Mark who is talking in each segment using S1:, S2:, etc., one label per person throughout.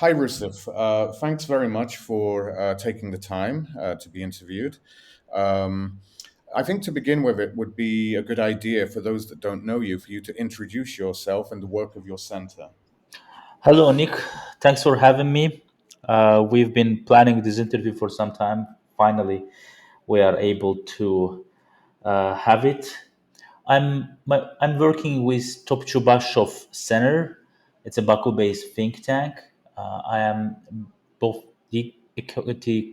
S1: Hi, Rusif. Thanks very much for taking the time to be interviewed. Um, I think to begin with, it would be a good idea for those that don't know you for you to introduce yourself and the work of your center.
S2: Hello, Nick. Thanks for having me. We've been planning this interview for some time. Finally, we are able to have it. I'm working with Topchubashov Centre. It's a Baku-based think tank. I am both the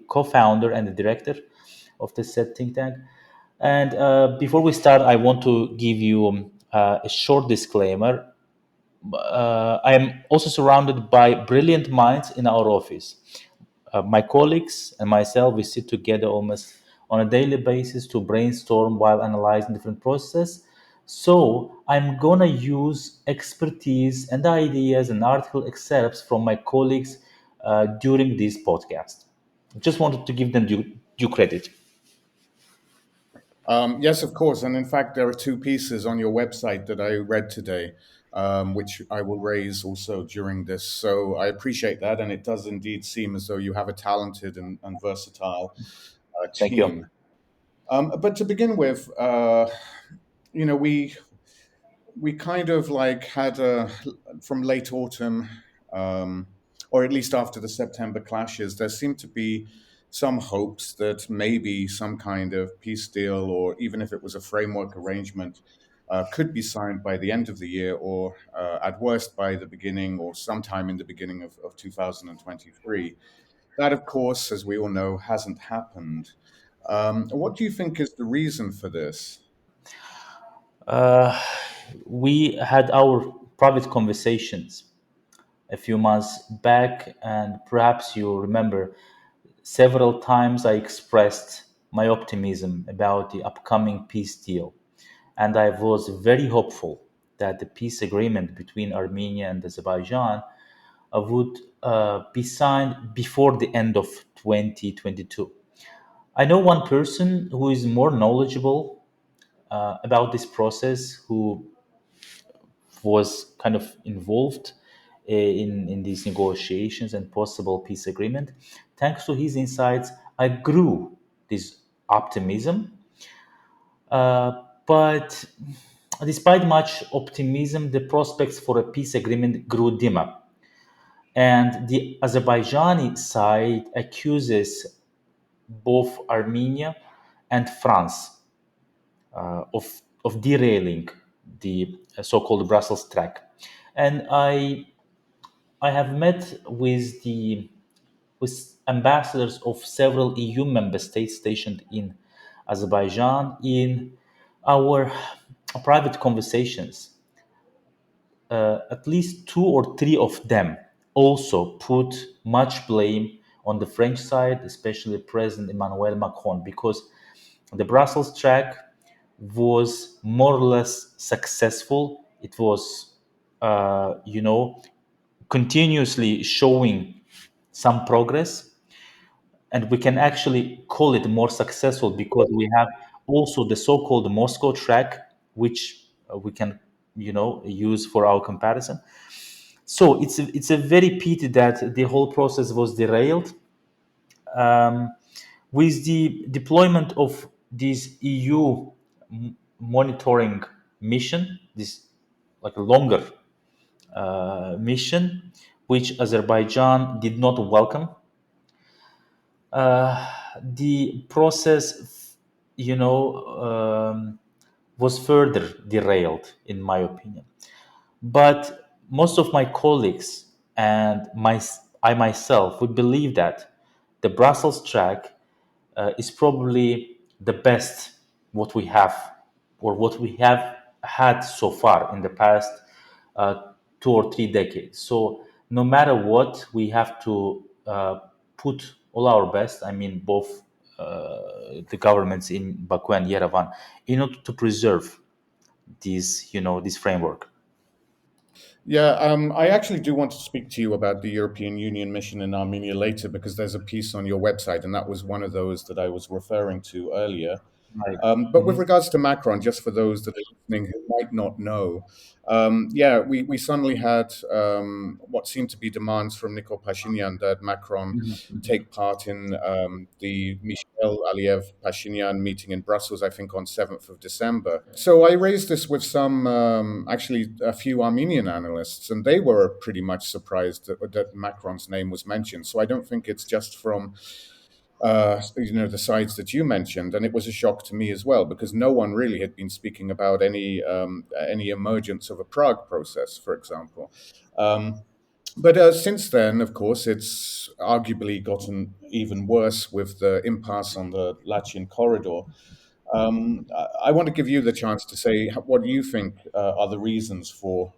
S2: co-founder and the director of the said think tank. And before we start, I want to give you a short disclaimer. I am also surrounded by brilliant minds in our office. My colleagues and myself, we sit together almost on a daily basis to brainstorm while analyzing different processes. So I'm gonna use expertise and ideas and article excerpts from my colleagues during this podcast. Just wanted to give them due credit.
S1: Yes, of course. And in fact, there are two pieces on your website that I read today, which I will raise also during this. So I appreciate that. And it does indeed seem as though you have a talented and versatile
S2: Thank you.
S1: team. But to begin with, you know, we kind of like had from late autumn, um, or at least after the September clashes, there seemed to be some hopes that maybe some kind of peace deal, or even if it was a framework arrangement, could be signed by the end of the year, or at worst by the beginning or sometime in the beginning of 2023. That, of course, as we all know, hasn't happened. What do you think is the reason for this?
S2: Uh, we had our private conversations a few months back, and perhaps you remember several times I expressed my optimism about the upcoming peace deal, and I was very hopeful that the peace agreement between Armenia and Azerbaijan would be signed before the end of 2022. I know one person who is more knowledgeable about this process, who was kind of involved in these negotiations and possible peace agreement. Thanks to his insights, I grew this optimism. But despite much optimism, the prospects for a peace agreement grew dimmer. And the Azerbaijani side accuses both Armenia and France of derailing the so-called Brussels track. And I have met with ambassadors of several EU member states stationed in Azerbaijan in our private conversations. At least two or three of them also put much blame on the French side, especially President Emmanuel Macron, because the Brussels track was more or less successful. It was, continuously showing some progress, and we can actually call it more successful because we have also the so-called Moscow track, which we can, use for our comparison. So it's a very pity that the whole process was derailed. With the deployment of this EU monitoring mission, this like a longer mission, which Azerbaijan did not welcome, the process, was further derailed, in my opinion. But most of my colleagues and I myself would believe that the Brussels track is probably the best what we have or what we have had so far in the past 2 or 3 decades. So no matter what, we have to put all our best. I mean, both the governments in Baku and Yerevan, in order to preserve this framework.
S1: Yeah, I actually do want to speak to you about the European Union mission in Armenia later because there's a piece on your website, and that was one of those that I was referring to earlier.
S2: Right.
S1: But with regards to Macron, just for those that are listening who might not know, yeah, we suddenly had what seemed to be demands from Nikol Pashinyan that Macron take part in the Michel Aliyev Pashinyan meeting in Brussels, I think on 7th of December. So I raised this with some, actually, a few Armenian analysts, and they were pretty much surprised that Macron's name was mentioned. So I don't think it's just from the sides that you mentioned, and it was a shock to me as well because no one really had been speaking about any emergence of a Prague process, for example. Um, but since then, of course, it's arguably gotten even worse with the impasse on the Lachin Corridor. I want to give you the chance to say what you think are the reasons for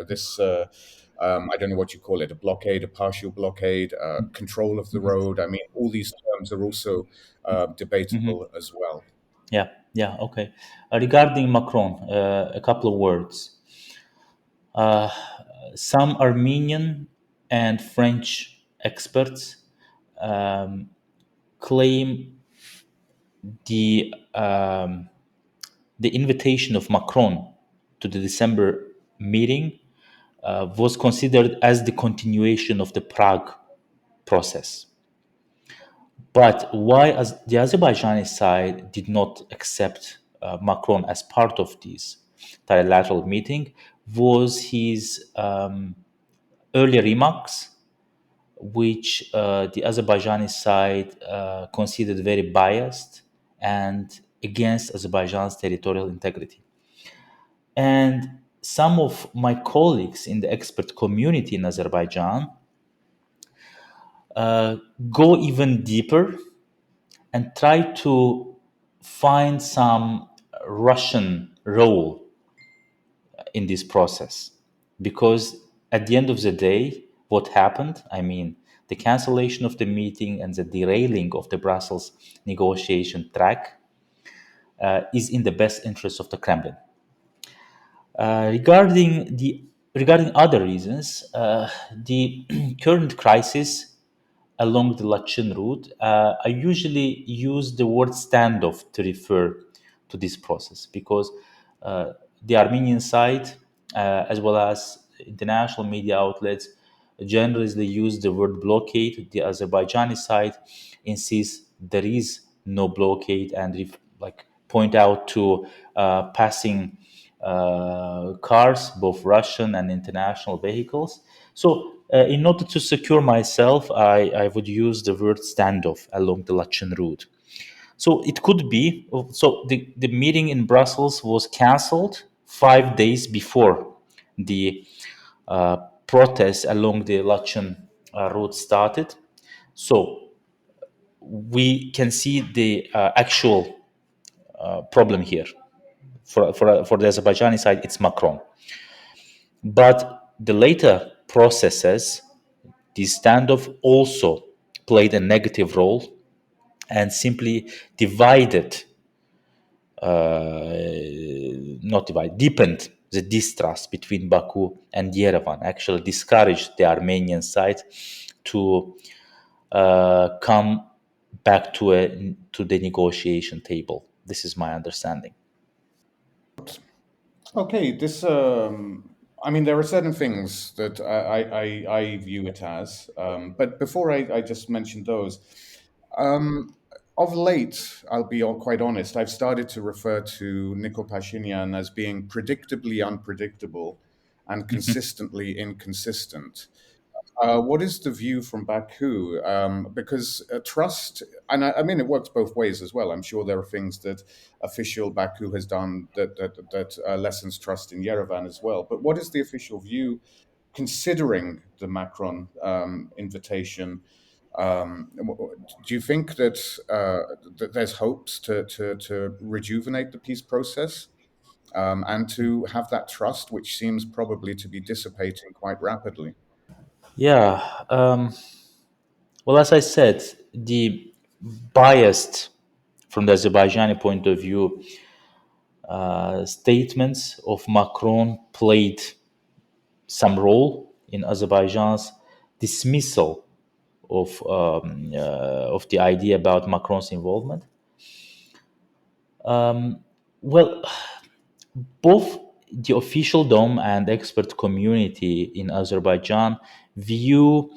S1: this. I don't know what you call it, a blockade, a partial blockade, control of the road. I mean, all these terms are also debatable as well.
S2: Yeah, yeah, okay. Regarding Macron, a couple of words. Some Armenian and French experts claim the invitation of Macron to the December meeting was considered as the continuation of the Prague process. But why the Azerbaijani side did not accept Macron as part of this trilateral meeting was his earlier remarks, which the Azerbaijani side considered very biased and against Azerbaijan's territorial integrity. And some of my colleagues in the expert community in Azerbaijan go even deeper and try to find some Russian role in this process. Because at the end of the day, what happened, I mean, the cancellation of the meeting and the derailing of the Brussels negotiation track is in the best interest of the Kremlin. Regarding other reasons, the current crisis along the Lachin route, I usually use the word standoff to refer to this process because the Armenian side, as well as international media outlets, generally use the word blockade. The Azerbaijani side insists there is no blockade and like point out to passing cars, both Russian and international vehicles. So, in order to secure myself, I would use the word standoff along the Lachin route. So, it could be so the meeting in Brussels was cancelled 5 days before the protest along the Lachin route started. So, we can see the actual problem here. For the Azerbaijani side, it's Macron. But the later processes, the standoff also played a negative role and simply divided, not divided, deepened the distrust between Baku and Yerevan, actually discouraged the Armenian side to come back to the negotiation table. This is my understanding.
S1: Okay, I mean, there are certain things that I view it as, but before I just mention those, um, of late, I'll be all quite honest, I've started to refer to Nikol Pashinyan as being predictably unpredictable and consistently inconsistent. What is the view from Baku? Because trust, and I mean, it works both ways as well. I'm sure there are things that official Baku has done that lessens trust in Yerevan as well. But what is the official view, considering the Macron invitation? Do you think that there's hopes to rejuvenate the peace process and to have that trust, which seems probably to be dissipating quite rapidly?
S2: Yeah. Well, as I said, the biased, from the Azerbaijani point of view, statements of Macron played some role in Azerbaijan's dismissal of the idea about Macron's involvement. Well, both the official dome and expert community in Azerbaijan view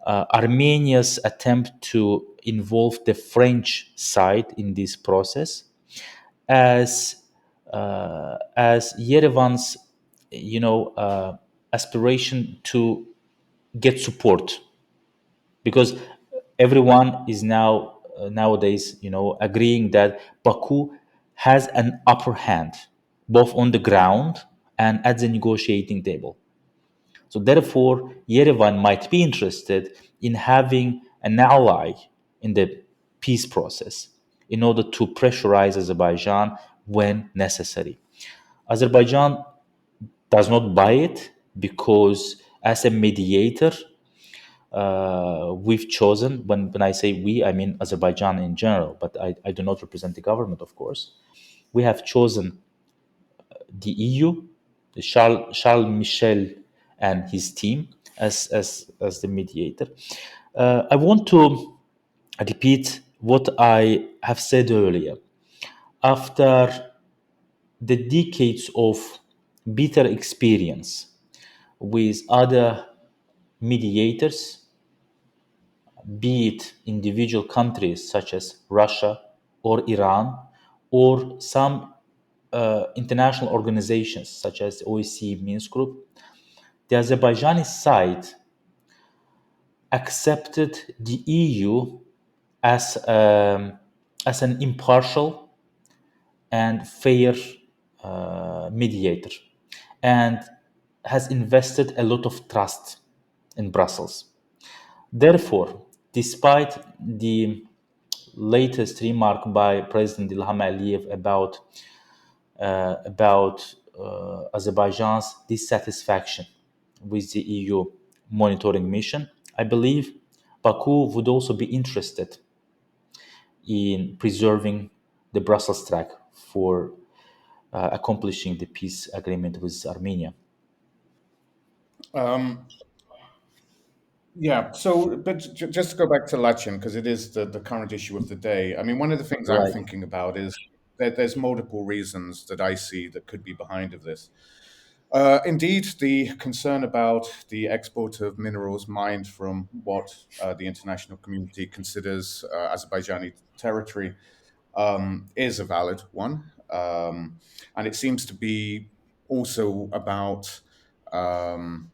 S2: Armenia's attempt to involve the French side in this process as Yerevan's, aspiration to get support, because everyone is now nowadays, agreeing that Baku has an upper hand both on the ground and at the negotiating table. So therefore, Yerevan might be interested in having an ally in the peace process in order to pressurize Azerbaijan when necessary. Azerbaijan does not buy it because, as a mediator, we've chosen, when I say we, I mean Azerbaijan in general, but I do not represent the government, of course. We have chosen the EU, Charles Michel and his team as the mediator. I want to repeat what I have said earlier. After the decades of bitter experience with other mediators, be it individual countries such as Russia or Iran, or some international organizations such as OSCE Minsk Group, the Azerbaijani side accepted the EU as as an impartial and fair mediator, and has invested a lot of trust in Brussels. Therefore, despite the latest remark by President Ilham Aliyev about Azerbaijan's dissatisfaction with the EU monitoring mission, I believe Baku would also be interested in preserving the Brussels track for accomplishing the peace agreement with Armenia.
S1: Um, yeah. So, but just to go back to Lachin, because it is the current issue of the day. I mean, one of the things I'm
S2: Right.
S1: thinking about is that there's multiple reasons that I see that could be behind of this. Indeed, the concern about the export of minerals mined from what the international community considers Azerbaijani territory is a valid one. And it seems to be also about um,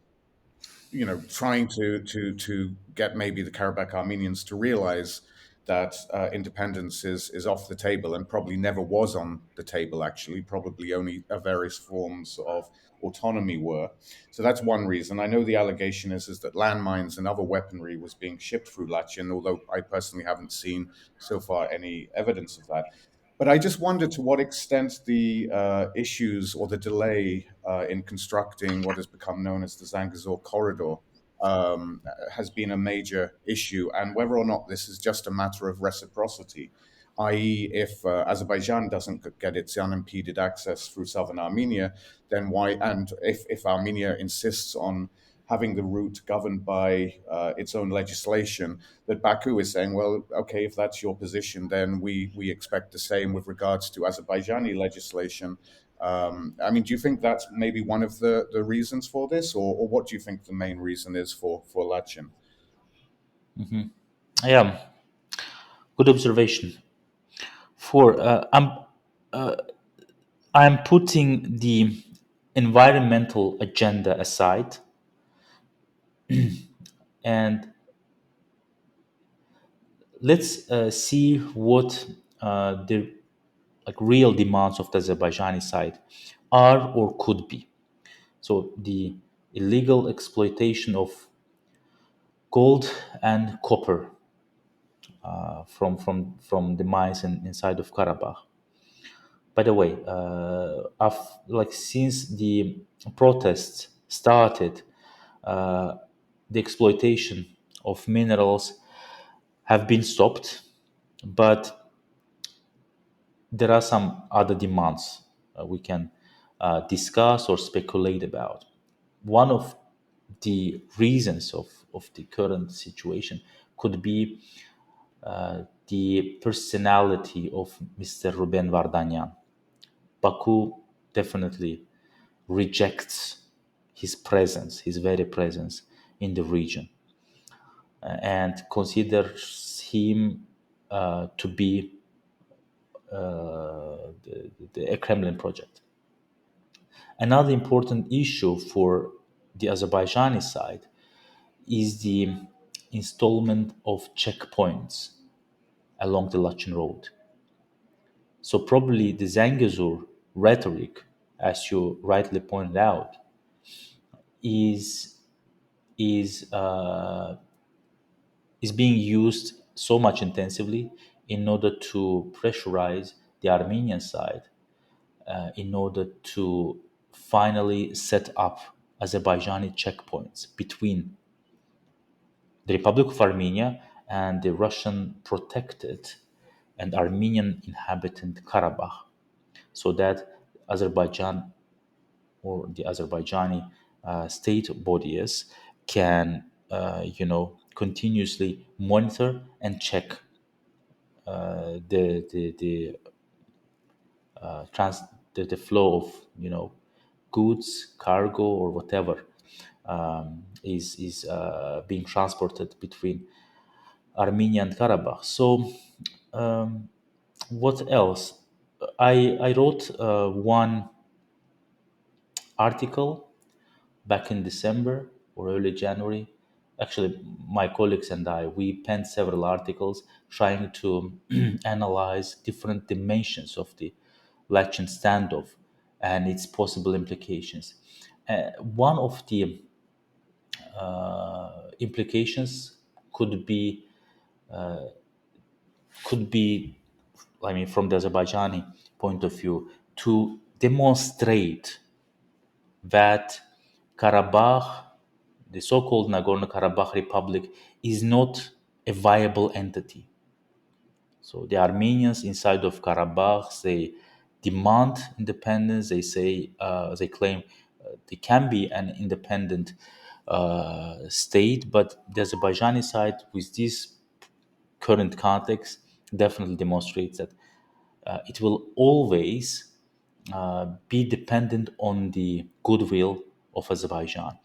S1: trying to get maybe the Karabakh Armenians to realize that independence is off the table, and probably never was on the table. Actually, probably only various forms of autonomy were. So that's one reason. I know the allegation is that landmines and other weaponry was being shipped through Lachin, although I personally haven't seen so far any evidence of that. But I just wonder to what extent the issues or the delay in constructing what has become known as the Zangezur Corridor um, has been a major issue, and whether or not this is just a matter of reciprocity, i.e., if Azerbaijan doesn't get its unimpeded access through southern Armenia, then why? And if Armenia insists on having the route governed by its own legislation, that Baku is saying, well, okay, if that's your position, then we expect the same with regards to Azerbaijani legislation. I mean, do you think that's maybe one of the reasons for this, or what do you think the main reason is for Lachin?
S2: Yeah, good observation. For I'm putting the environmental agenda aside, and let's see what the real demands of the Azerbaijani side are or could be. So the illegal exploitation of gold and copper from the mines inside of Karabakh. By the way, since the protests started, the exploitation of minerals have been stopped, but there are some other demands we can discuss or speculate about. One of the reasons of the current situation could be the personality of Mr. Ruben Vardanyan. Baku definitely rejects his presence, his very presence in the region, and considers him to be a Kremlin project. Another important issue for the Azerbaijani side is the installment of checkpoints along the Lachin Road. So probably the Zangezur rhetoric, as you rightly pointed out, is is is being used so much intensively in order to pressurize the Armenian side, in order to finally set up Azerbaijani checkpoints between the Republic of Armenia and the Russian protected and Armenian inhabitant Karabakh, so that Azerbaijan or the Azerbaijani state bodies can, continuously monitor and check the trans the flow of goods, cargo, or whatever is being transported between Armenia and Karabakh. So, what else? I wrote one article back in December or early January. Actually, my colleagues and I, we penned several articles trying to analyze different dimensions of the Lachin standoff and its possible implications. One of the implications could be could be, I mean, from the Azerbaijani point of view, to demonstrate that Karabakh, the so-called Nagorno Karabakh Republic, is not a viable entity. So the Armenians inside of Karabakh, they demand independence. They say, they claim they can be an independent state, but the Azerbaijani side, with this current context, definitely demonstrates that it will always be dependent on the goodwill of Azerbaijan.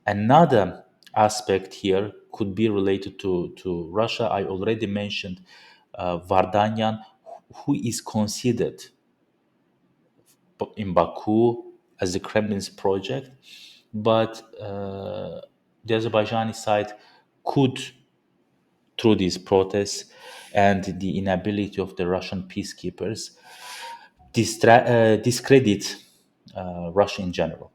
S2: Another aspect here could be related to Russia. I already mentioned Vardanyan, who is considered in Baku as the Kremlin's project, but the Azerbaijani side could, through these protests and the inability of the Russian peacekeepers, discredit Russia in general.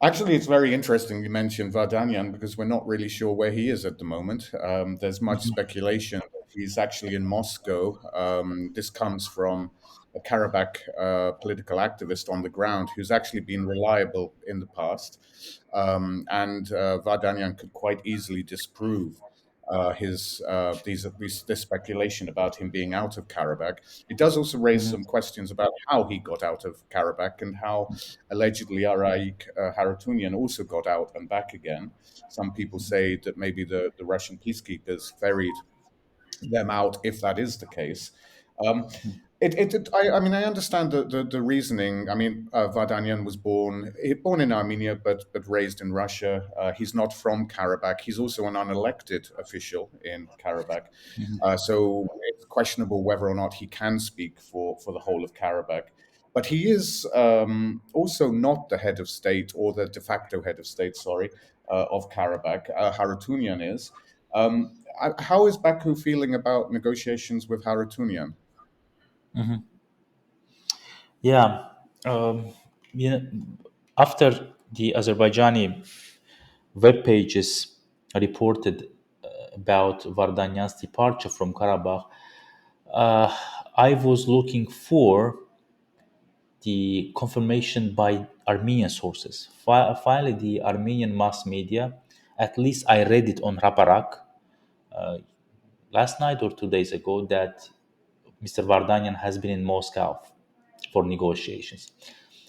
S1: Actually, it's very interesting you mentioned Vardanyan because we're not really sure where he is at the moment. There's much speculation that he's actually in Moscow. This comes from a Karabakh political activist on the ground who's actually been reliable in the past. And Vardanyan could quite easily disprove his this speculation about him being out of Karabakh. It does also raise some questions about how he got out of Karabakh and how allegedly Araik Harutyunyan also got out and back again. Some people say that maybe the Russian peacekeepers ferried them out if that is the case. Um, I mean, I understand the reasoning. I mean, Vardanyan was born in Armenia, but raised in Russia. He's not from Karabakh. He's also an unelected official in Karabakh. So it's questionable whether or not he can speak for the whole of Karabakh. But he is also not the head of state or the de facto head of state, sorry, of Karabakh. Harutyunyan is. How is Baku feeling about negotiations with Harutyunyan?
S2: Yeah, um, you know, after the Azerbaijani web pages reported about Vardanyan's departure from Karabakh, uh, I was looking for the confirmation by Armenian sources. Finally, the Armenian mass media, at least I read it on Raparak last night or 2 days ago, that Mr. Vardanyan has been in Moscow for negotiations.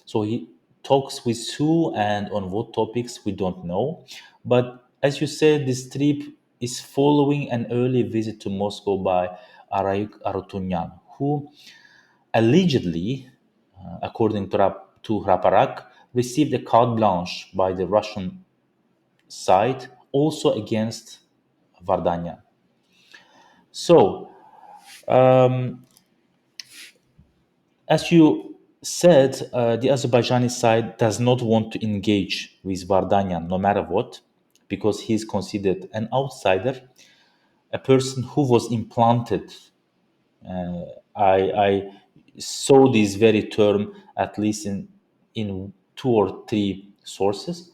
S2: So he talks with who and on what topics we don't know. But as you said, this trip is following an early visit to Moscow by Araik Arutunyan, who allegedly, according to Hraparak, received a carte blanche by the Russian side, also against Vardanyan. So, as you said, the Azerbaijani side does not want to engage with Vardanyan no matter what, because he is considered an outsider, a person who was implanted. I saw this very term at least in two or three sources.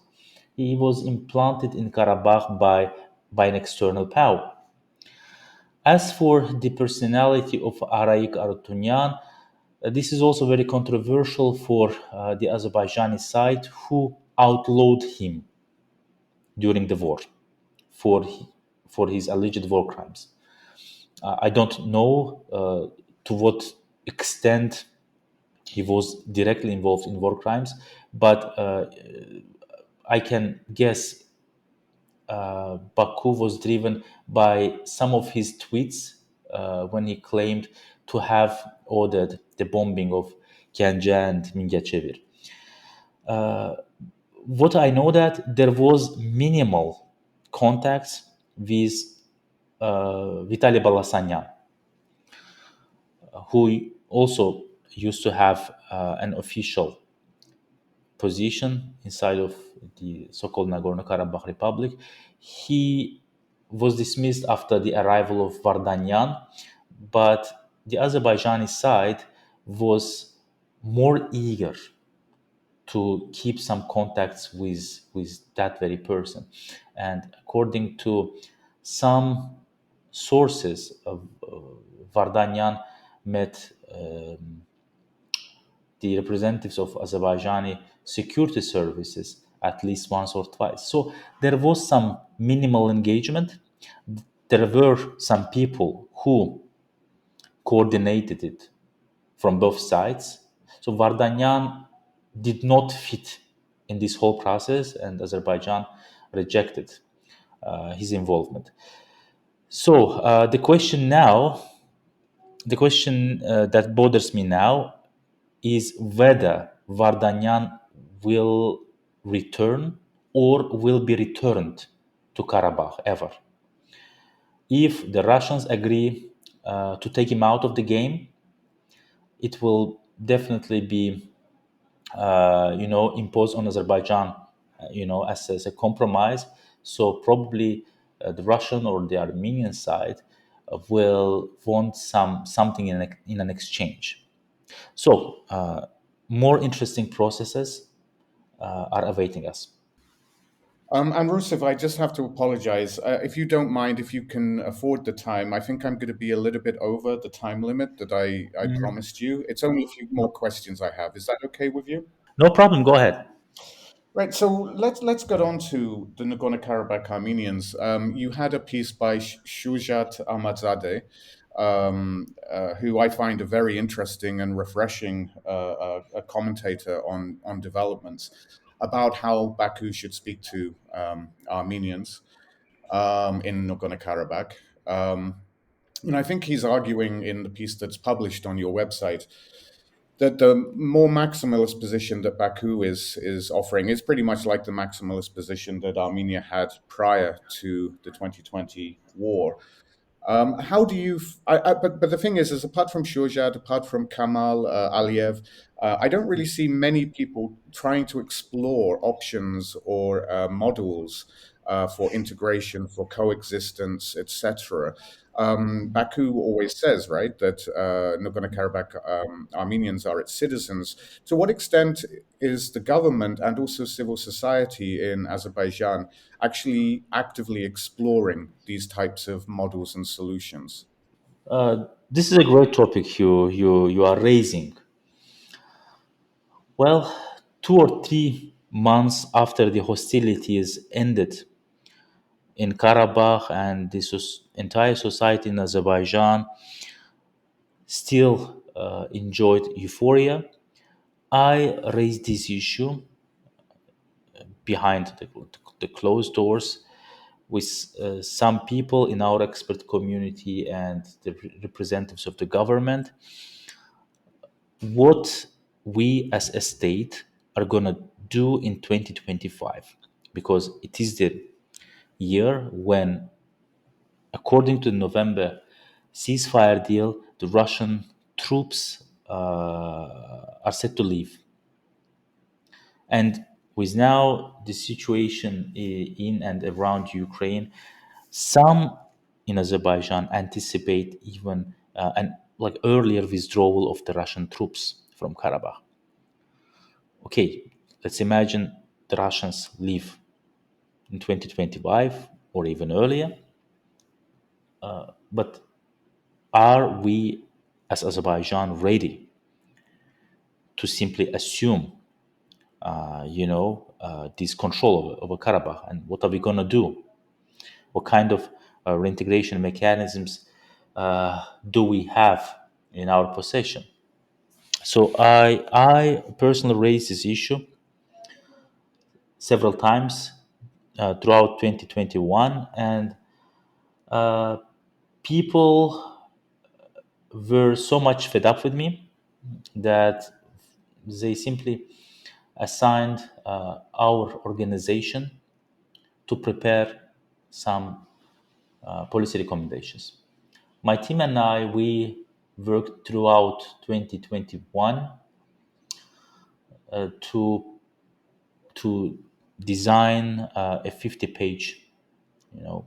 S2: He was implanted in Karabakh by an external power. As for the personality of Araik Arutunyan, this is also very controversial for the Azerbaijani side, who outlawed him during the war for for his alleged war crimes. I don't know to what extent he was directly involved in war crimes, but I can guess Baku was driven by some of his tweets when he claimed to have ordered the bombing of Ganja and Mingachevir. What I know that there was minimal contacts with Vitaly Balasanyan, who also used to have an official position inside of the so-called Nagorno Karabakh Republic. He was dismissed after the arrival of Vardanyan, but the Azerbaijani side was more eager to keep some contacts with that very person. And according to some sources, Vardanyan met the representatives of Azerbaijani security services at least once or twice. So there was some minimal engagement. There were some people who coordinated it from both sides. So Vardanyan did not fit in this whole process, and Azerbaijan rejected his involvement. So the question that bothers me now is whether Vardanyan will return or will be returned to Karabakh ever. If the Russians agree to take him out of the game, it will definitely be, imposed on Azerbaijan, as a compromise. So probably the Russian or the Armenian side will want something in an exchange. So, more interesting processes are awaiting us.
S1: And Rusif, I just have to apologize. If you don't mind, if you can afford the time, I think I'm going to be a little bit over the time limit that I promised you. It's only a few more questions I have. Is that okay with you?
S2: No problem. Go ahead.
S1: Right. So let's get on to the Nagorno Karabakh Armenians. You had a piece by Shujat Ahmadzadeh, who I find a very interesting and refreshing a commentator on developments about how Baku should speak to Armenians in Nagorno Karabakh. And I think he's arguing in the piece that's published on your website that the more maximalist position that Baku is offering is pretty much like the maximalist position that Armenia had prior to the 2020 war. How do you? But the thing is apart from Shurjad, apart from Kamal Aliyev, I don't really see many people trying to explore options or models for integration, for coexistence, etc. Baku always says, right, that Nagorno Karabakh Armenians are its citizens. To what extent is the government and also civil society in Azerbaijan actually actively exploring these types of models and solutions?
S2: This is a great topic you are raising. Well, 2 or 3 months after the hostilities ended in Karabakh, and the entire society in Azerbaijan still enjoyed euphoria, I raised this issue behind the closed doors with some people in our expert community and the representatives of the government, what we as a state are going to do in 2025, because it is the year when, according to the November ceasefire deal, the Russian troops are set to leave. And with now the situation in and around Ukraine, some in Azerbaijan anticipate even an like earlier withdrawal of the Russian troops from Karabakh. Okay, let's imagine the Russians leave in 2025 or even earlier. But are we as Azerbaijan ready to simply assume, this control over Karabakh? And what are we going to do? What kind of reintegration mechanisms do we have in our possession? So I personally raised this issue several times throughout 2021, and people were so much fed up with me that they simply assigned our organization to prepare some policy recommendations. My team and I, we worked throughout 2021 to design a 50-page, you know,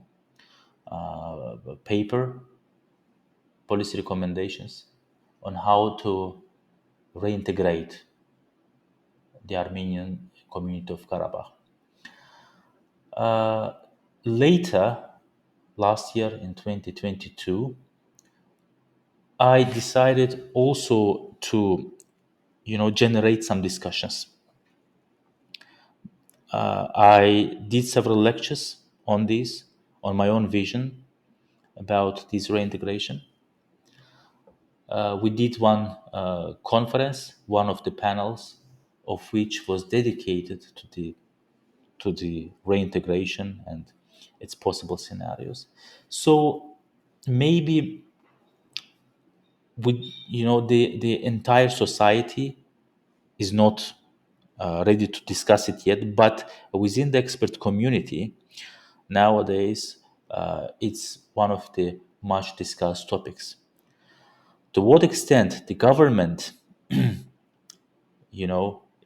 S2: paper, policy recommendations on how to reintegrate the Armenian community of Karabakh. Later, last year in 2022, I decided also to, generate some discussions. I did several lectures on this, on my own vision about this reintegration. We did one conference, one of the panels of which was dedicated to the reintegration and its possible scenarios. So maybe the entire society is not ready to discuss it yet, but within the expert community nowadays, it's one of the much discussed topics. To what extent the government,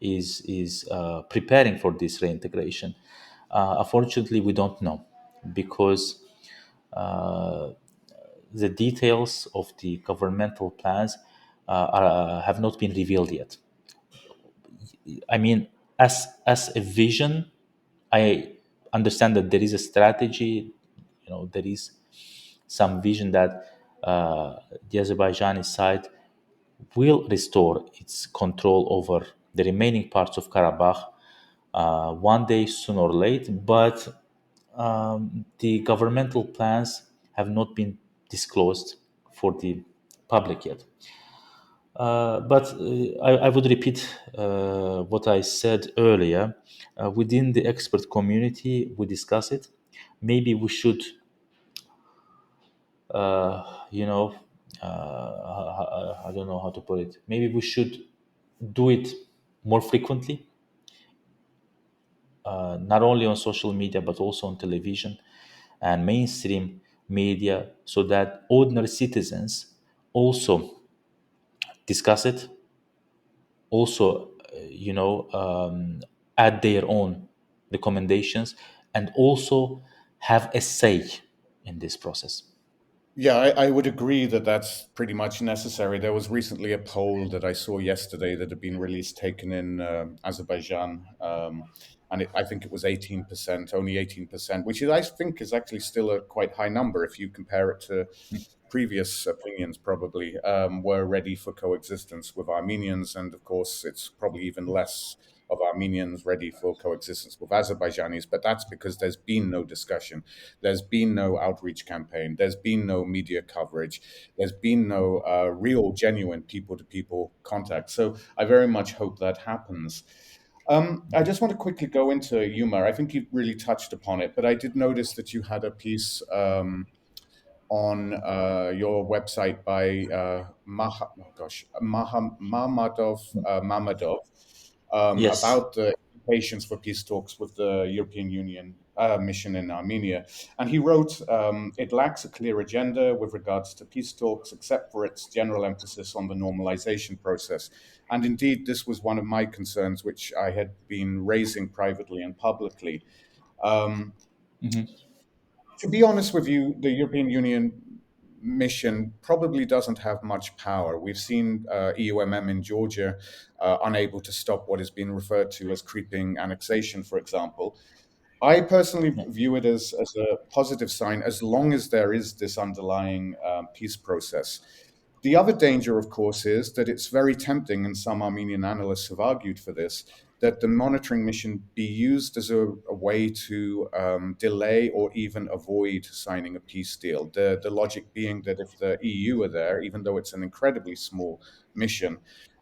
S2: is preparing for this reintegration? Unfortunately, we don't know, because the details of the governmental plans have not been revealed yet. I mean, as a vision, I understand that there is a strategy. There is some vision that the Azerbaijani side will restore its control over the remaining parts of Karabakh one day, sooner or late. But the governmental plans have not been disclosed for the public yet. But I would repeat what I said earlier. Within the expert community, we discuss it. Maybe we should, you know, I don't know how to put it. Maybe we should do it more frequently, not only on social media, but also on television and mainstream media, so that ordinary citizens also discuss it, also, add their own recommendations, and also have a say in this process.
S1: Yeah, I would agree that that's pretty much necessary. There was recently a poll that I saw yesterday that had been released, taken in Azerbaijan, and I think it was 18%, only 18%, which is, I think, is actually still a quite high number if you compare it to previous opinions. Probably were ready for coexistence with Armenians, and of course, it's probably even less of Armenians ready for coexistence with Azerbaijanis. But that's because there's been no discussion, there's been no outreach campaign, there's been no media coverage, there's been no real, genuine people to people contact. So I very much hope that happens. I just want to quickly go into humor. I think you really touched upon it, but I did notice that you had a piece on your website by Mamadov
S2: Yes.
S1: about the implications for peace talks with the European Union mission in Armenia. And he wrote, it lacks a clear agenda with regards to peace talks, except for its general emphasis on the normalization process. And indeed, this was one of my concerns, which I had been raising privately and publicly. Um,
S2: Hmm.
S1: to be honest with you, the European Union mission probably doesn't have much power. We've seen EUMM in Georgia unable to stop what is being referred to as creeping annexation, for example. I personally
S2: Yeah.
S1: view it as a positive sign as long as there is this underlying peace process. The other danger, of course, is that it's very tempting, and some Armenian analysts have argued for this, that the monitoring mission be used as a way to delay or even avoid signing a peace deal. The logic being that if the EU are there, even though it's an incredibly small mission,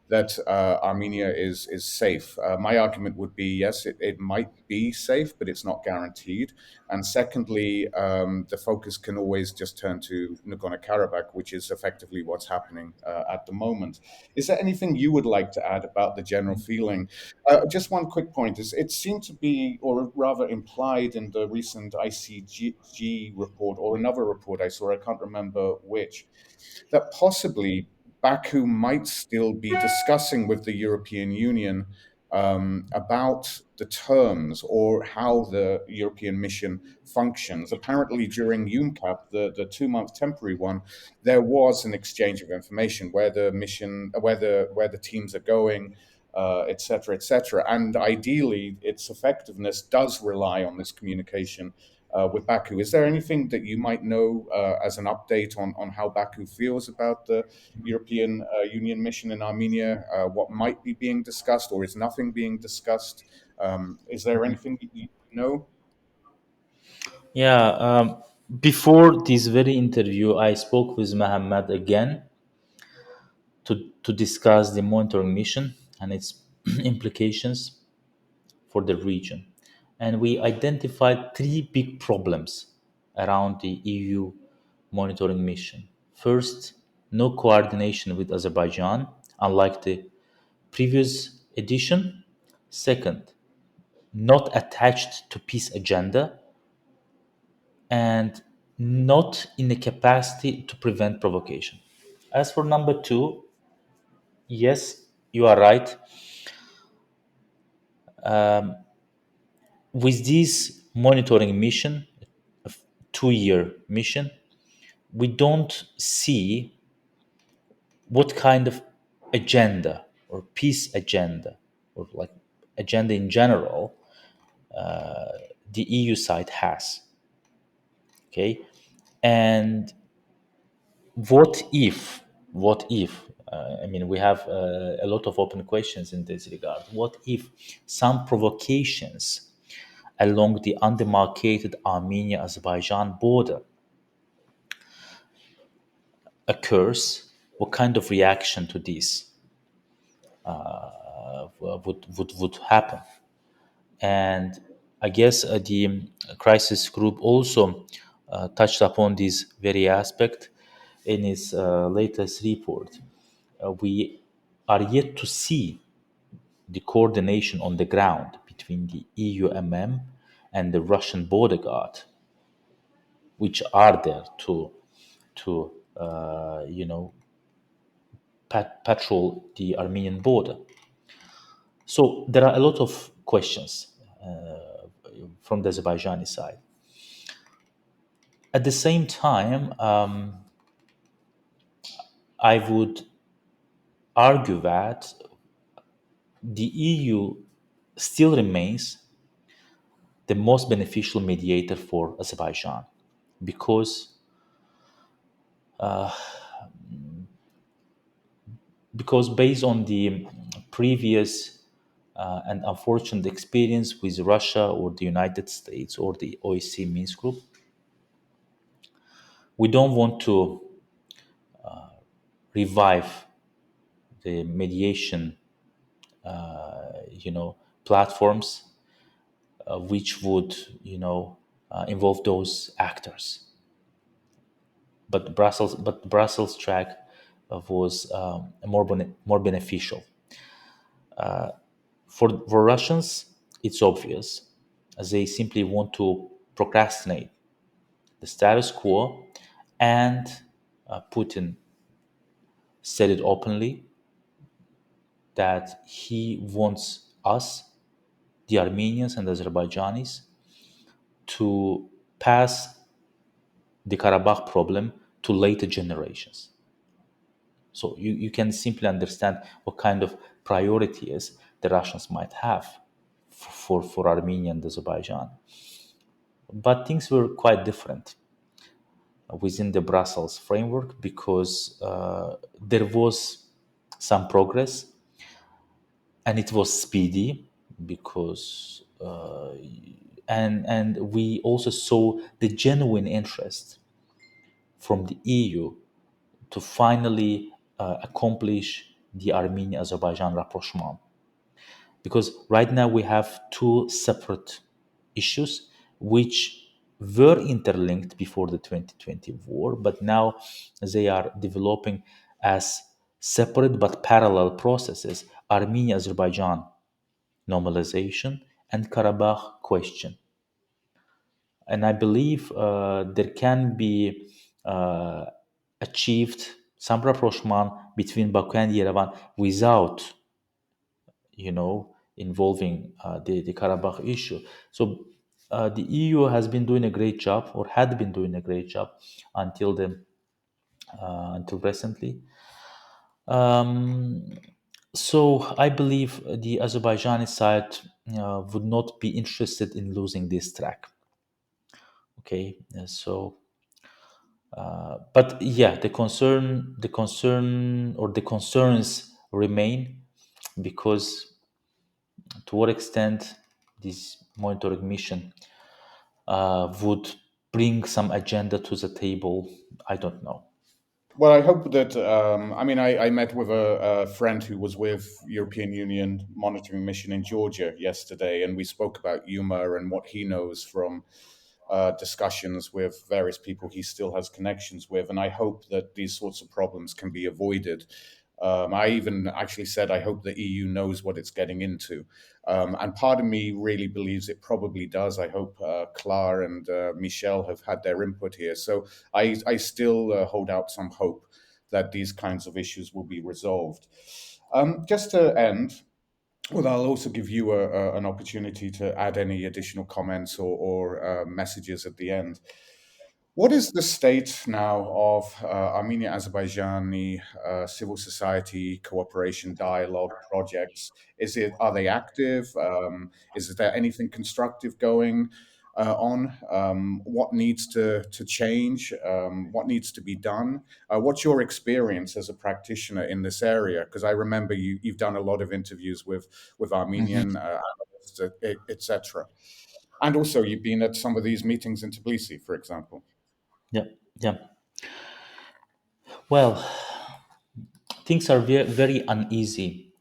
S1: that Armenia is safe. My argument would be yes, it might be safe, but it's not guaranteed. And secondly, the focus can always just turn to Nagorno Karabakh, which is effectively what's happening at the moment. Is there anything you would like to add about the general feeling? Just one quick point is it seemed to be, or rather implied in the recent ICG report or another report I saw, I can't remember which, that possibly Baku might still be discussing with the European Union about the terms or how the European mission functions. Apparently, during UMCAP, the 2 month temporary one, there was an exchange of information where the mission, where the teams are going, et cetera, et cetera. And ideally, its effectiveness does rely on this communication with Baku. Is there anything that you might know as an update on how Baku feels about the European Union mission in Armenia? What might be being discussed, or is nothing being discussed? Is there anything you know?
S2: Yeah. Before this very interview, I spoke with Mohammed again to discuss the monitoring mission and its implications for the region. And we identified three big problems around the EU monitoring mission. First, no coordination with Azerbaijan, unlike the previous edition. Second, not attached to peace agenda and not in the capacity to prevent provocation. As for number two, yes, you are right. With this monitoring mission, a 2 year mission, we don't see what kind of agenda or peace agenda or like agenda in general the EU side has. Okay, and I mean, we have a lot of open questions in this regard. What if some provocations along the undemarcated Armenia-Azerbaijan border occurs? What kind of reaction to this would happen? And I guess the crisis group also touched upon this very aspect in its latest report. We are yet to see the coordination on the ground between the EUMM and the Russian border guard, which are there to patrol the Armenian border. So there are a lot of questions from the Azerbaijani side. At the same time, I would argue that the EU still remains the most beneficial mediator for Azerbaijan because based on the previous and unfortunate experience with Russia or the United States or the OSCE Minsk group, we don't want to revive the mediation, platforms which would, involve those actors. But Brussels track was more beneficial for Russians. It's obvious, as they simply want to procrastinate the status quo, and Putin said it openly that he wants us, the Armenians and Azerbaijanis, to pass the Karabakh problem to later generations. So you can simply understand what kind of priorities the Russians might have for Armenia and Azerbaijan. But things were quite different within the Brussels framework, because there was some progress, and it was speedy, because and we also saw the genuine interest from the EU to finally accomplish the Armenia-Azerbaijan rapprochement. Because right now we have two separate issues which were interlinked before the 2020 war, but now they are developing as separate but parallel processes: Armenia-Azerbaijan normalization and Karabakh question. And I believe there can be uh, achieved some rapprochement between Baku and Yerevan without, involving the Karabakh issue. So the EU has been doing a great job, or had been doing a great job until recently. Um, so I believe the Azerbaijani side would not be interested in losing this track. Okay, but yeah, the concerns remain, because to what extent this monitoring mission would bring some agenda to the table, I don't know.
S1: Well, I hope that. I mean, I met with a friend who was with European Union monitoring mission in Georgia yesterday, and we spoke about Yuma and what he knows from discussions with various people he still has connections with. And I hope that these sorts of problems can be avoided. I even actually said I hope the EU knows what it's getting into. And part of me really believes it probably does. I hope Clara and Michelle have had their input here. So I still hold out some hope that these kinds of issues will be resolved. Just to end, well, I'll also give you an opportunity to add any additional comments or messages at the end. What is the state now of Armenia-Azerbaijani civil society cooperation dialogue projects? Are they active? Is there anything constructive going on? What needs to change? What needs to be done? What's your experience as a practitioner in this area? Because I remember you've done a lot of interviews with Armenian analysts, etc. And also, you've been at some of these meetings in Tbilisi, for example.
S2: Yeah, yeah. Well, things are very uneasy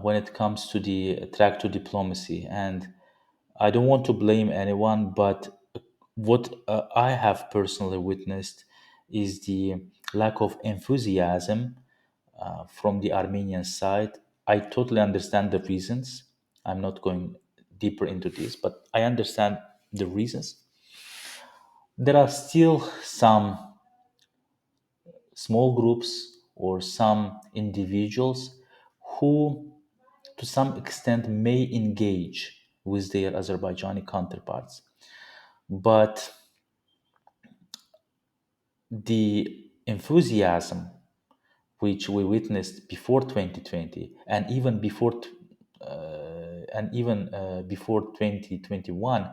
S2: when it comes to the track to diplomacy, and I don't want to blame anyone, but what I have personally witnessed is the lack of enthusiasm from the Armenian side. I totally understand the reasons. I'm not going deeper into this, but I understand the reasons. There are still some small groups or some individuals who, to some extent, may engage with their Azerbaijani counterparts. But the enthusiasm which we witnessed before 2020, and even before 2021,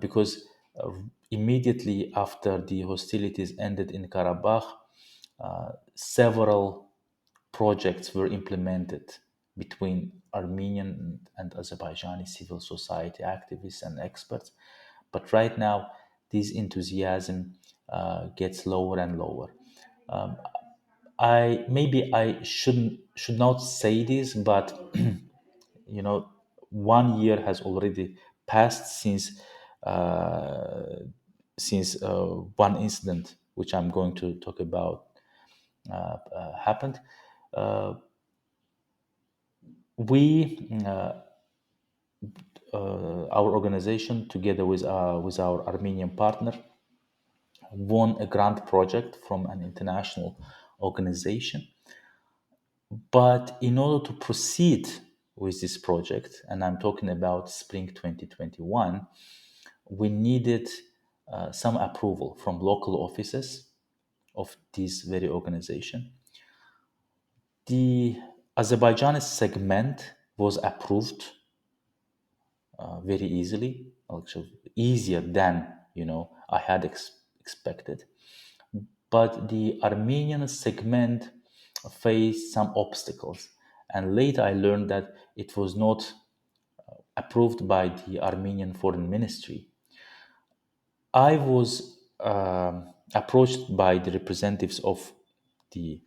S2: because immediately after the hostilities ended in Karabakh, several projects were implemented between Armenian and Azerbaijani civil society activists and experts. But right now, this enthusiasm gets lower and lower. I maybe I should not say this, but you know, 1 year has already passed uh, since one incident, which I'm going to talk about, happened. Uh, we our organization, together with our Armenian partner, won a grant project from an international organization. But in order to proceed with this project, and I'm talking about spring 2021, we needed some approval from local offices of this very organization. The Azerbaijani segment was approved very easily, actually easier than I had expected. But the Armenian segment faced some obstacles, and later I learned that it was not approved by the Armenian Foreign Ministry. I was approached by the representatives of the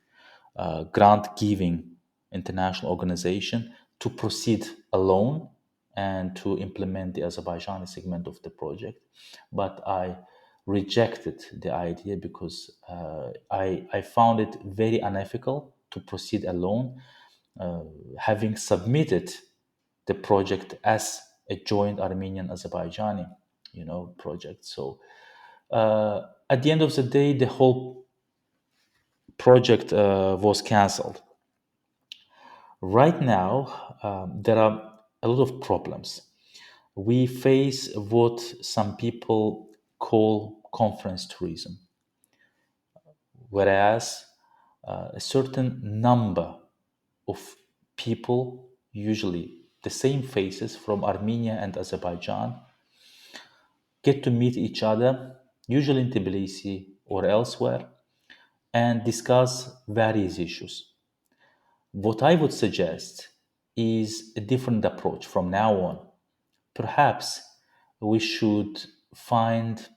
S2: grant giving international organization to proceed alone and to implement the Azerbaijani segment of the project. But I rejected the idea because I found it very unethical to proceed alone, having submitted the project as a joint Armenian Azerbaijani project. So at the end of the day, the whole project was cancelled. Right now, there are a lot of problems. We face what some people call conference tourism, whereas a certain number of people, usually the same faces from Armenia and Azerbaijan, get to meet each other, usually in Tbilisi or elsewhere, and discuss various issues. What I would suggest is a different approach from now on. Perhaps we should find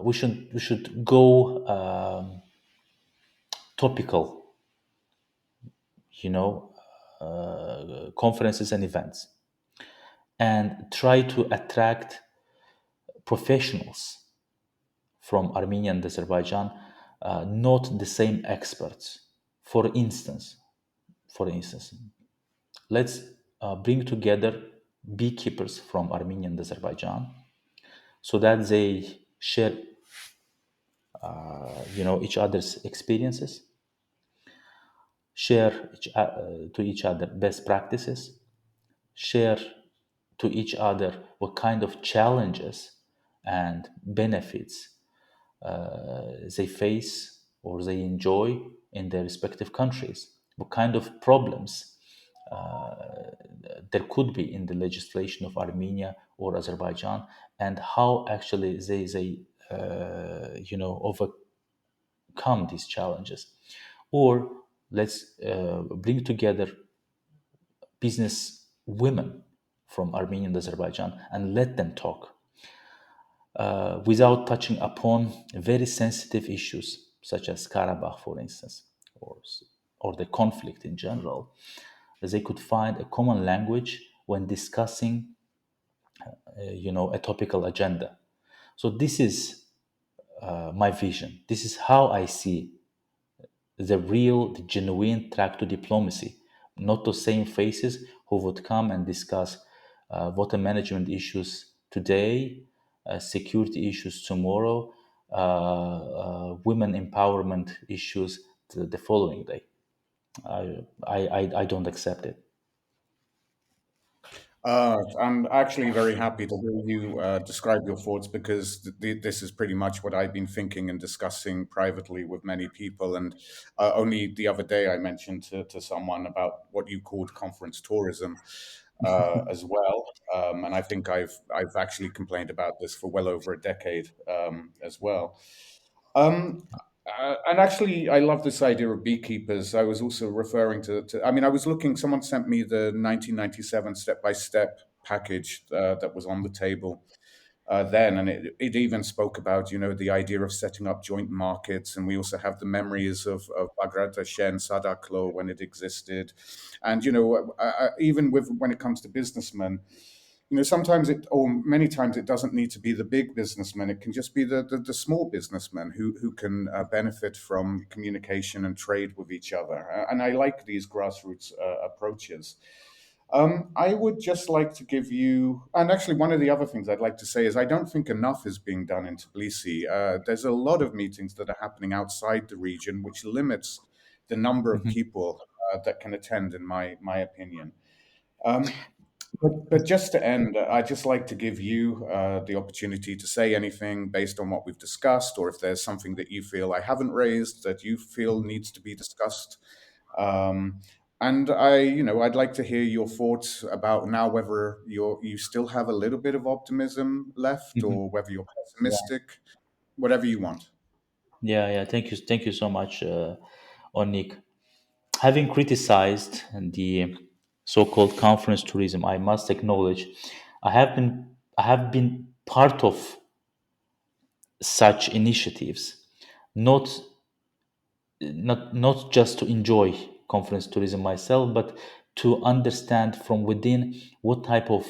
S2: we should go topical, you know, conferences and events, and try to attract professionals from Armenia and Azerbaijan, not the same experts. For instance, for instance, let's bring together beekeepers from Armenia and Azerbaijan so that they share, each other's experiences, share to each other best practices, share to each other what kind of challenges and benefits they face or they enjoy in their respective countries, what kind of problems there could be in the legislation of Armenia or Azerbaijan, and how actually they overcome these challenges. Or let's bring together business women from Armenia and Azerbaijan and let them talk without touching upon very sensitive issues such as Karabakh, for instance, or, or the conflict in general. They could find a common language when discussing, a topical agenda. So this is my vision. This is how I see the genuine track to diplomacy, not the same faces who would come and discuss water management issues today, security issues tomorrow, women empowerment issues the following day. I don't accept it.
S1: I'm actually very happy to hear you describe your thoughts because this is pretty much what I've been thinking and discussing privately with many people. And only the other day, I mentioned to someone about what you called conference tourism as well. And I think I've actually complained about this for well over a decade as well. Um, and actually, I love this idea of beekeepers. I was also referring I mean, I was looking, someone sent me the 1997 step by step package that was on the table. then, and it even spoke about, the idea of setting up joint markets, and we also have the memories of Bagrat Sadaklo when it existed, and even with when it comes to businessmen, sometimes or many times it doesn't need to be the big businessmen. It can just be the small businessmen who can benefit from communication and trade with each other. And I like these grassroots approaches. I would just like to give you, and actually, one of the other things I'd like to say is I don't think enough is being done in Tbilisi. There's a lot of meetings that are happening outside the region, which limits the number of
S2: Mhm.
S1: people that can attend, in my opinion. Um, but just to end, I'd just like to give you the opportunity to say anything based on what we've discussed, or if there's something that you feel I haven't raised that you feel needs to be discussed. Um, and I'd like to hear your thoughts about now whether you still have a little bit of optimism left,
S2: Mhm.
S1: or whether you're
S2: Yeah,
S1: pessimistic, whatever you want.
S2: yeah, yeah. Thank you so much, Onik. Having criticized the so-called conference tourism, I must acknowledge I have been part of such initiatives, not not just to enjoy conference tourism myself, but to understand from within what type of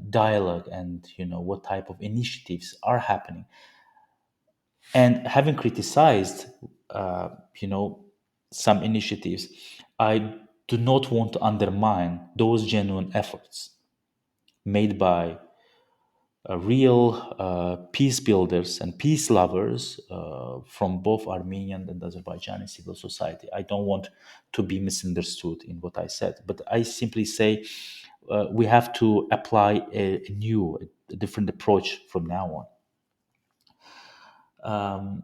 S2: dialogue and what type of initiatives are happening. And having criticized, uh, you know, some initiatives, I do not want to undermine those genuine efforts made by real peace builders and peace lovers from both Armenian and Azerbaijani civil society. I don't want to be misunderstood in what I said, but I simply say we have to apply a different approach from now on.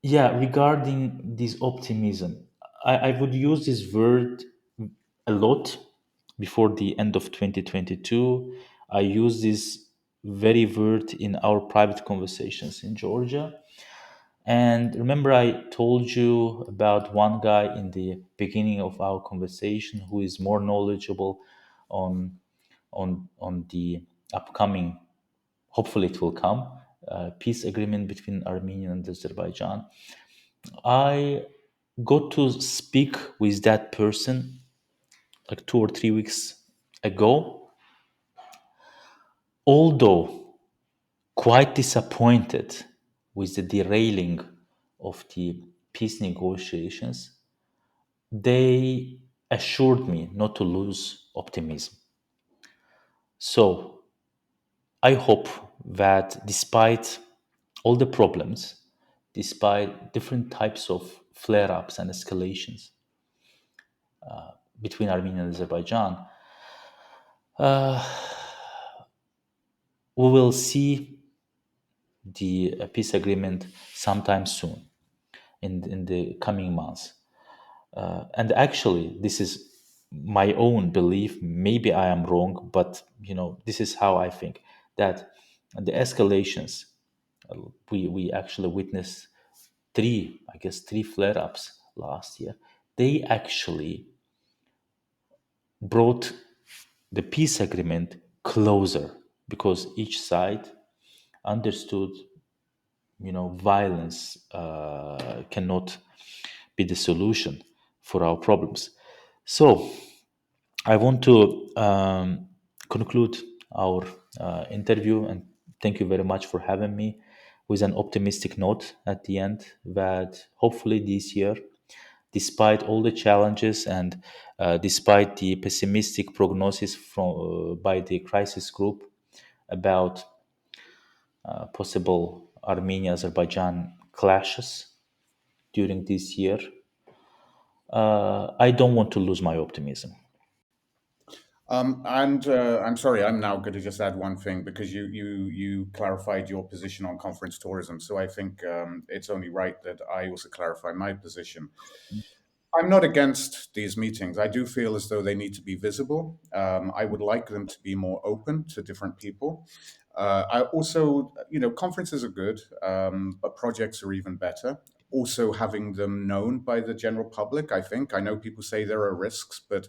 S2: Yeah, regarding this optimism, I would use this word a lot before the end of 2022. I use this very word in our private conversations in Georgia. And remember, I told you about one guy in the beginning of our conversation who is more knowledgeable on on the upcoming, hopefully it will come, peace agreement between Armenia and Azerbaijan. I got to speak with that person like 2 or 3 weeks ago, although quite disappointed with the derailing of the peace negotiations. They assured me not to lose optimism. So I hope that despite all the problems, despite different types of flare ups and escalations between Armenia and Azerbaijan, we will see the peace agreement sometime soon in the coming months. And actually, this is my own belief. Maybe I am wrong, but this is how I think that the escalations we actually witnessed three flare-ups last year. They actually brought the peace agreement closer because each side understood violence cannot be the solution for our problems. So I want to conclude our interview and thank you very much for having me with an optimistic note at the end that hopefully this year, despite all the challenges and despite the pessimistic prognosis by the crisis group about possible Armenia Azerbaijan clashes during this year, I don't want to lose my optimism.
S1: And I'm sorry, I'm now going to just add one thing because you clarified your position on conference tourism. So I think it's only right that I also clarify my position. I'm not against these meetings. I do feel as though they need to be visible. I would like them to be more open to different people. I also, conferences are good, but projects are even better. Also, having them known by the general public, I think. I know people say there are risks, but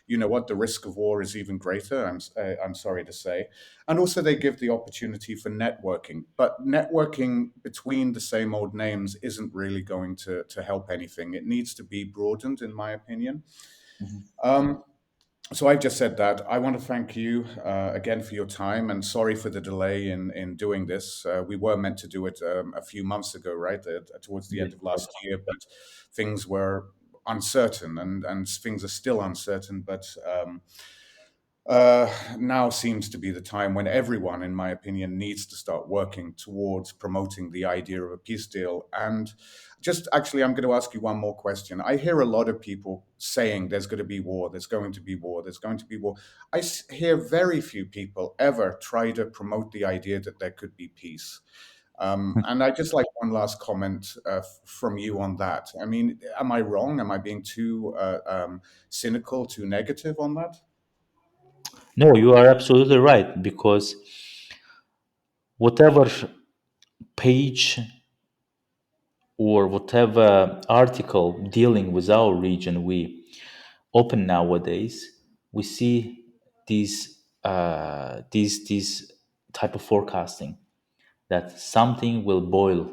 S1: you know what, the risk of war is even greater. I'm sorry to say, and also they give the opportunity for networking. But networking between the same old names isn't really going to help anything. It needs to be broadened, in my opinion. Um, so I've just said that. I want to thank you again for your time, and sorry for the delay in doing this. We were meant to do it a few months ago, right, towards the
S2: Yeah.
S1: end of last year, but things were uncertain, and things are still uncertain. But now seems to be the time when everyone, in my opinion, needs to start working towards promoting the idea of a peace deal. And just actually, I'm going to ask you one more question. I hear a lot of people saying there's going to be war, there's going to be war, there's going to be war. Hear very few people ever try to promote the idea that there could be peace. And I just like one last comment from you on that. I mean, am I wrong? Am I being too cynical, too negative on that?
S2: No, you are absolutely right, because whatever page or whatever article dealing with our region we open nowadays, we see these type of forecasting that something will boil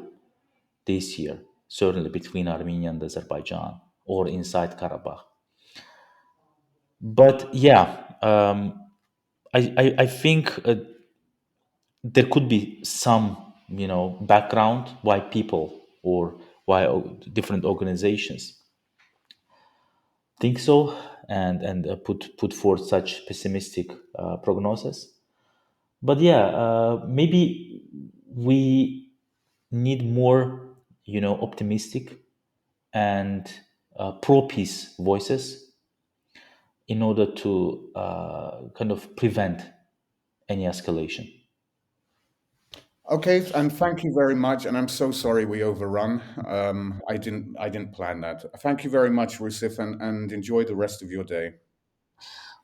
S2: this year, certainly between Armenia and Azerbaijan or inside Karabakh. But yeah, I think there could be some, background why people or why different organizations think so, and put forth such pessimistic prognosis. But yeah, maybe we need more, optimistic and pro peace voices in order to kind of prevent any escalation.
S1: Okay, and thank you very much. And I'm so sorry we overrun. I didn't plan that. Thank you very much, Rusif, and enjoy the rest of your day.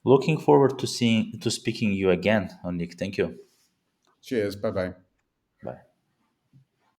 S2: Looking forward to speaking you again, Nick. Thank you.
S1: Cheers. Bye bye.